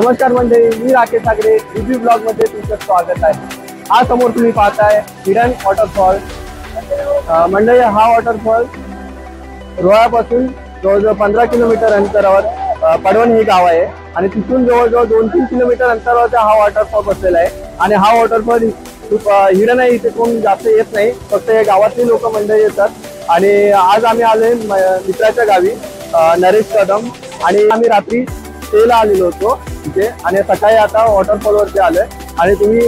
नमस्कार मंडळी, मी राकेश सागरे review blog मध्ये तुमचं स्वागत आहे। आज समोर तुम्ही पाहताय हिडन वॉटरफॉल। मंडळी, हा वॉटरफॉल रोहापासून जवळजवळ 15 किलोमीटर अंतरावर पडवण हे गाव आहे आणि तिथून जवळजवळ 2-3 किलोमीटर अंतरावर हा वॉटरफॉल बसलेला आहे। आणि हा वॉटरफॉल हिडन आहे, इथे कोण जास्त येत नाही, फक्त या गावातली लोक मंडळी येतात। आणि आज आम्ही आलोय मित्राच्या गावी नरेश कदम, आणि आम्ही रात्री स्टेला आलेलो होतो तिथे आणि सकाळी आता वॉटरफॉल वरती आलोय। आणि तुम्ही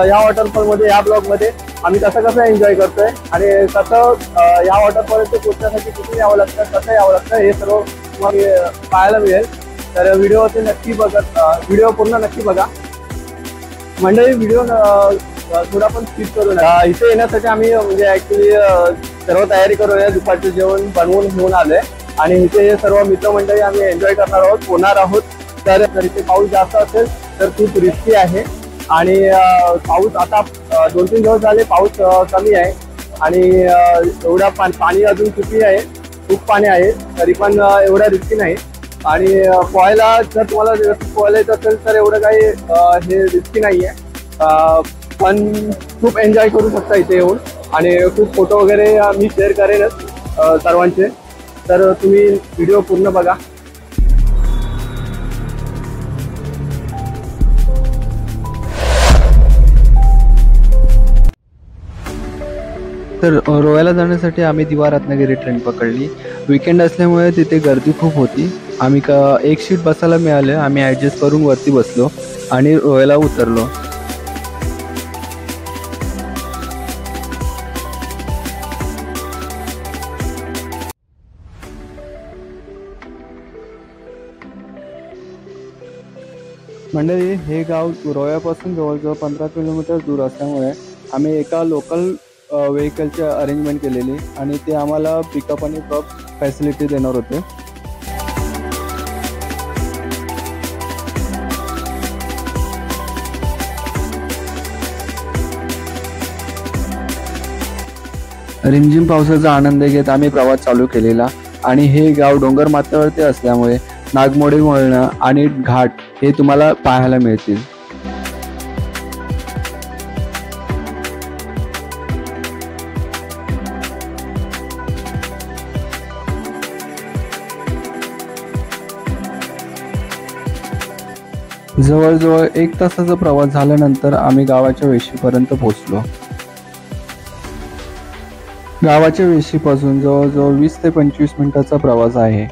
या वॉटरफॉल मध्ये या ब्लॉग मध्ये आम्ही कसं एन्जॉय करतोय आणि कसं या वॉटरफॉल पोहोचण्यासाठी कुठून यावं लागतं, कसं यावं लागतं, हे सर्व तुम्हाला पाहायला मिळेल। तर व्हिडिओ नक्की व्हिडिओ पूर्ण नक्की बघा मंडळी। व्हिडिओ थोडा पण स्किप करू नका। इथे येण्यासाठी आम्ही म्हणजे ऍक्च्युली सर्व तयारी करूया, दुपारचं जेवण बनवून घेऊन आलोय आणि इथे सर्व मित्रमंडळी आम्ही एन्जॉय करणार आहोत, होणार आहोत। तर इथे पाऊस जास्त असेल तर खूप रिस्की आहे आणि पाऊस आता 2-3 दिवस झाले पाऊस कमी आहे आणि एवढा पाणी अजून किती आहे, खूप पाणी आहे, तरी पण एवढा रिस्की नाही। आणि पोहायला जर तुम्हाला व्यवस्थित पोहायला येत असेल तर एवढं काही हे रिस्की नाही आहे, पण खूप एन्जॉय करू शकता इथे येऊन। आणि खूप फोटो वगैरे मी शेअर करेनच सर्वांचे, तर तुम्ही व्हिडिओ पूर्ण बघा। तर रोह्याला जाण्यासाठी आम्ही दिवा रत्नागिरी ट्रेन पकडली। वीकेंड असल्यामुळे तिथे गर्दी खूप होती। आम्ही एक सीट बसायला मिळाले, आम्ही ॲडजस्ट करून वरती बसलो आणि रोह्याला उतरलो। मंडळी, हे गाव रोह्यापासून जवळजवळ 15 किलोमीटर दूर असल्यामुळे आम्ही एका लोकल व्हेकलची अरेंजमेंट केलेली आणि ते आम्हाला पिकअप आणि ड्रॉप फॅसिलिटी देणार होते। रिमझिम पावसाचा आनंद घेत आम्ही प्रवास चालू केलेला आणि हे गाव डोंगर माथ्यावरती असल्यामुळे नागमोडी वळणं आणि घाट हे तुम्हाला पाहायला मिळतील। जवळजवळ 1 तासाचा प्रवास झाल्यानंतर आम्ही गावाच्या वेशीपर्यंत पोहोचलो। गावाच्या वेशीपासून जवळजवळ 20 ते 25 मिनिटाचा प्रवास आहे।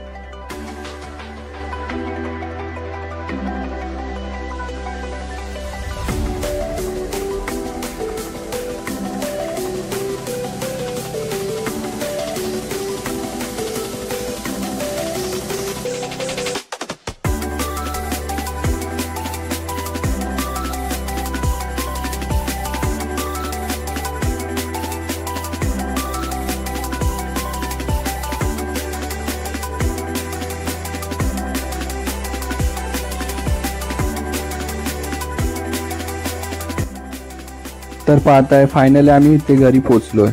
तर पाहताय फायनली आम्ही इथे घरी पोहोचलोय।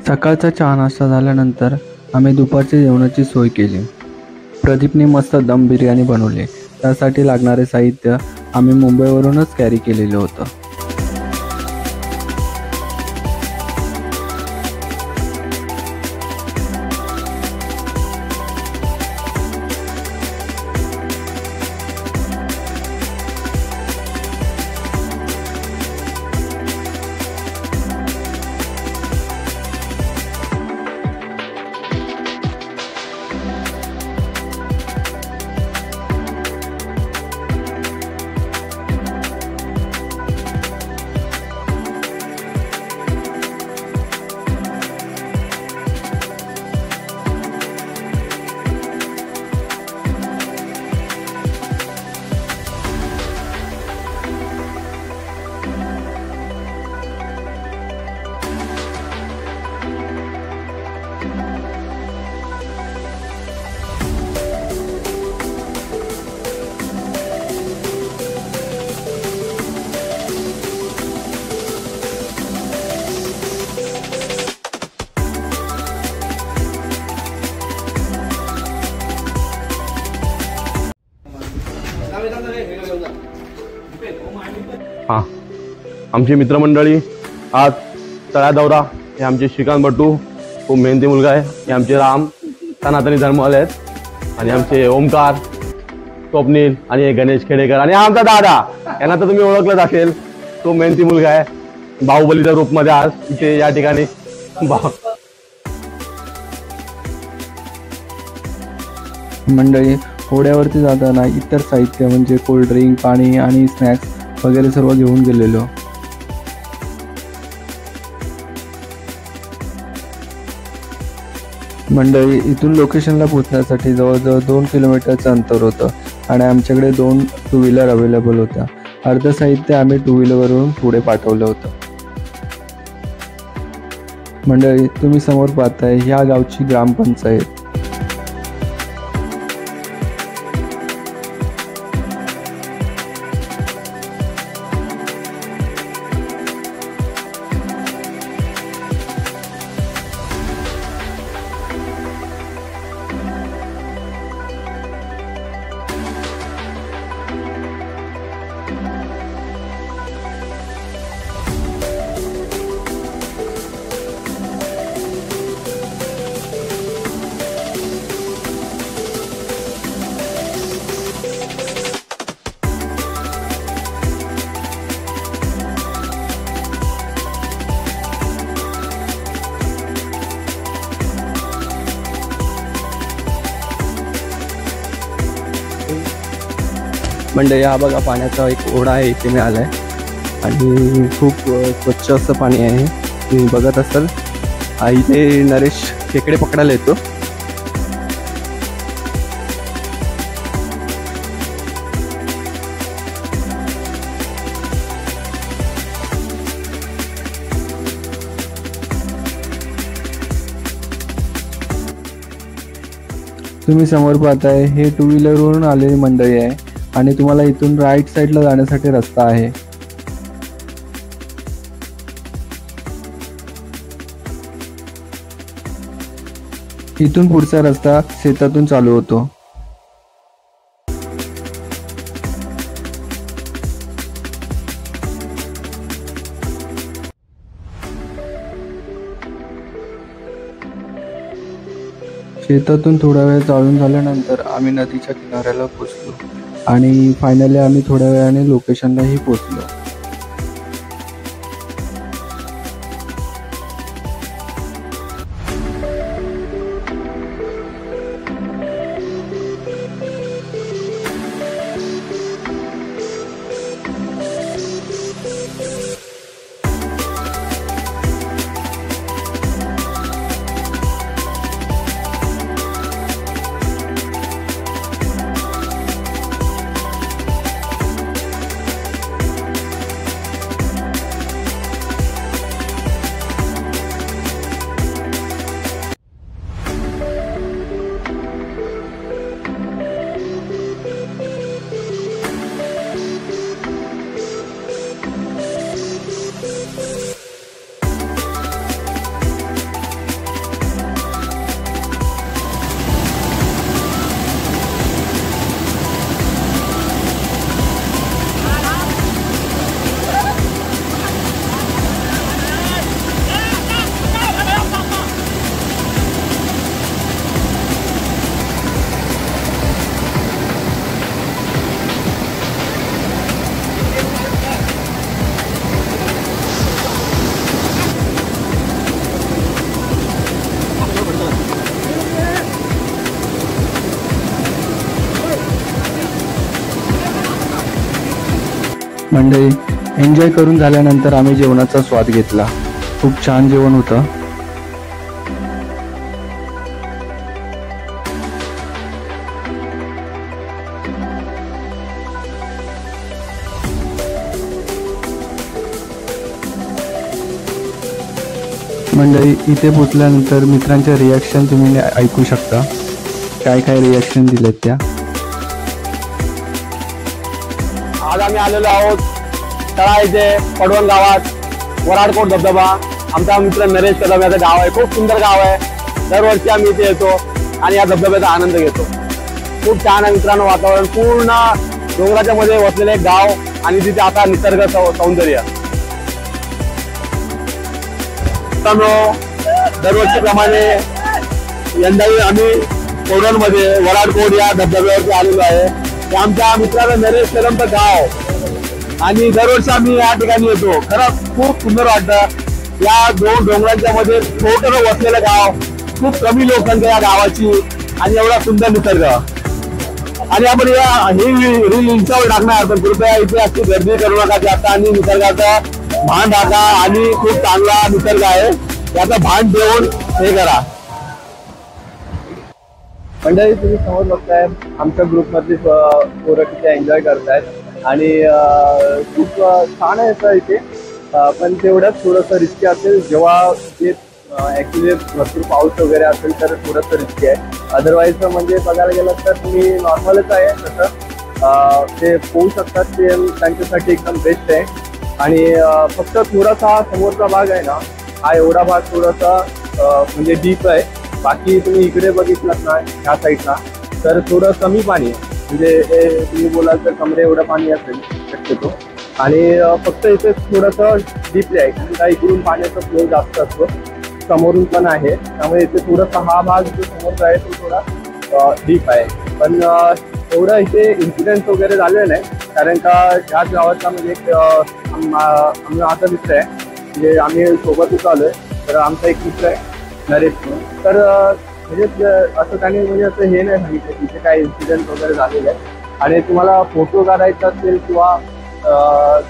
सकाळचा चहा नाश्ता झाल्यानंतर आम्ही दुपारच्या जेवणाची सोय केली। प्रदीपने मस्त दम बिर्याणी बनवली, त्यासाठी लागणारे साहित्य आम्ही मुंबईवरूनच कॅरी केलेलं होतं। हां, आमची मित्रमंडळी आज तळ्या दौरा हे आमचे श्रीकांत बट्टू खूप मेहनती मुलगा आहे. हे आमचे राम सनातनी धर्मवाले आहेत आणि आमचे ओमकार स्वप्नील आणि हे गणेश खेडेकर आणि आमचा दादा यांना तर तुम्ही ओळखलंच असेल. तो मेहनती मुलगा आहे बाहुबलीच्या रूपमध्ये आज इथे या ठिकाणी. मंडळी, होड्यावरती जाताना इतर साहित्य म्हणजे कोल्ड्रिंक, पाणी आणि स्नॅक्स वगैरे सर्व घेऊन गेलेलो. मंडळी, इथून लोकेशनला पोहोचण्यासाठी जवळजवळ 2 किलोमीटरचं अंतर होतं आणि आमच्याकडे 2 टू व्हीलर अवेलेबल होत्या. अर्ध साहित्य आम्ही टू व्हीलरवरून पुढे पाठवलं होतं. मंडळी, तुम्ही समोर पाहताय ह्या गावची ग्रामपंचायत. मंडळी, हा बघा पाण्याचा एक ओढा आहे इथे मिळाला आहे आणि खूप स्वच्छ असं पाणी आहे. तुम्ही बघत असाल इथे नरेश खेकडे पकडायला येतो. तुम्ही समोर पाहताय हे टू व्हीलरवरून आलेली मंडळी आहे आणि तुम्हाला इथून राईट साईडला जाण्यासाठी रस्ता आहे. इथून पुढचा रस्ता शेतातून चालू होतो. शेतातून थोडा वेळ चालून झाल्यानंतर आम्ही नदीच्या किनाऱ्याला पोहोचलो आणि फायनली आम्ही थोड्या वेळाने लोकेशनलाही पोहोचलो. मंडळी, एन्जॉय करून झाल्यानंतर आम्ही जेवणाचा स्वाद घेतला. खूप छान जेवण होतं. मंडळी, इथे पोचल्यानंतर मित्रांच्या रिॲक्शन तुम्ही ऐकू शकता. काय काय रिॲक्शन दिलेत त्या. आज आम्ही आलेलो आहोत तळा इथे पडवण गावात, वराडकोट धबधबा. आमचा मित्र नरेश कदम याचं गाव आहे. खूप सुंदर गाव आहे. दरवर्षी आम्ही इथे येतो आणि या धबधब्याचा आनंद घेतो. खूप छान आहे मित्रांनो वातावरण. पूर्ण डोंगराच्या मध्ये वसलेले गाव आणि तिथे आता निसर्ग सौंदर्य. दरवर्षीप्रमाणे यंदाही आम्ही कोडणमध्ये वराडकोड या धबधब्यावरती आलेलो आहे. ते आमच्या मित्राला नरेश कदमचं गाव आणि दरवर्षी आम्ही या ठिकाणी येतो. खरंच खूप सुंदर वाटतं. या दोन डोंगरांच्या मध्ये छोटं वसलेलं गाव, खूप कमी लोकसंख्या या गावाची आणि एवढा सुंदर निसर्ग. आणि आपण ही रील इंस्टावर टाकणार तर कृपया इथे अशी गर्दी करू नका. जास्त आणि निसर्गाचा भान टाका आणि खूप चांगला निसर्ग आहे याचा भान ठेवून हे करा. मंडळी तुम्ही समोर बघताय आमच्या ग्रुपमधली पोरं किती एन्जॉय करतायत आणि खूप छान आहे सर इथे. पण तेवढंच थोडंसं रिस्की असेल जेव्हा ते ॲक्च्युली भरपूर पाऊस वगैरे असेल तर थोडंसं रिस्की आहे. अदरवाईज म्हणजे बघायला गेलं तर तुम्ही नॉर्मलच आहे तसं ते पोहू शकतात. ते त्यांच्यासाठी एकदम बेस्ट आहे. आणि फक्त थोडासा समोरचा भाग आहे ना हा एवढा भाग थोडासा म्हणजे डीप आहे. बाकी तुम्ही इकडे बघितलात ना ह्या साईडला तर थोडं कमी पाणी म्हणजे तुम्ही बोलाल तर कमरे एवढं पाणी असेल शक्यतो. आणि फक्त इथे थोडंसं डीपली आहे कारण इकडून पाण्याचा फ्लो जास्त असतो, समोरून पण आहे. त्यामुळे इथे थोडासा हा भाग जो समोरचा आहे तो थोडा डीप आहे. पण एवढं इथे इन्सिडेंट वगैरे झालेलं नाही कारण का ह्याच गावाचा म्हणजे एक माझा मित्र आहे म्हणजे आम्ही सोबतच आलोय. तर आमचा एक मित्र आहे नरेश म्हणून. तर म्हणजे असं त्याने म्हणजे असं हे नाही सांगितलं तिथे काय इन्सिडेंट वगैरे झालेलं आहे. आणि तुम्हाला फोटो काढायचा असेल किंवा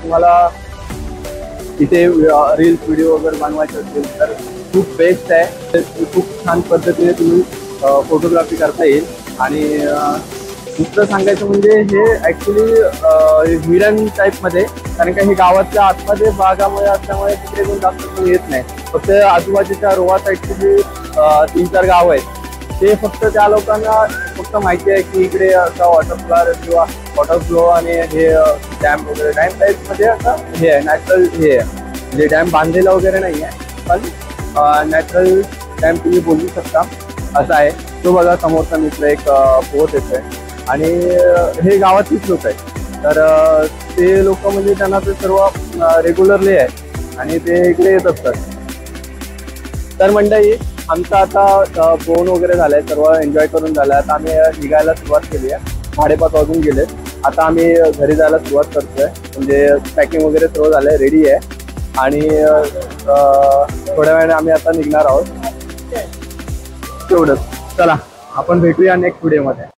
तुम्हाला इथे रील्स व्हिडिओ वगैरे बनवायचे असेल तर खूप बेस्ट आहे. खूप छान पद्धतीने तुम्ही फोटोग्राफी करता येईल. आणि दुसरं सांगायचं म्हणजे हे ॲक्च्युली हिडन टाईपमध्ये कारण का हे गावाच्या आतमध्ये भागामुळे असल्यामुळे तिकडे कोण जास्त कोण येत नाही. फक्त आजूबाजूच्या रोहा साईडची जी 3-4 गाव आहेत ते फक्त त्या लोकांना फक्त माहिती आहे की इकडे असा वॉटर फ्लो आणि हे डॅम वगैरे डॅम टाईपमध्ये असं हे आहे नॅचरल हे आहे म्हणजे डॅम बांधलेला वगैरे नाही आहे पण नॅचरल डॅम तुम्ही बोलू शकता असं आहे. तो बघा समोरचा मित्र एक पोहत येतोय आणि हे गावातलीच लोक आहेत. तर ते लोक म्हणजे त्यांना ते सर्व रेग्युलरली आहे आणि ते इकडे येत असतात. तर मंडळी आमचा आता पोहून वगैरे झालंय, सर्व एन्जॉय करून झालाय. आता आम्ही निघायला सुरुवात केली आहे. 5:30 वाजून गेले. आता आम्ही घरी जायला सुरुवात करतोय म्हणजे पॅकिंग वगैरे सर्व झालंय, रेडी आहे. आणि थोड्या वेळाने आम्ही आता निघणार आहोत. तेवढंच. चला आपण भेटूया नेक्स्ट व्हिडिओमध्ये.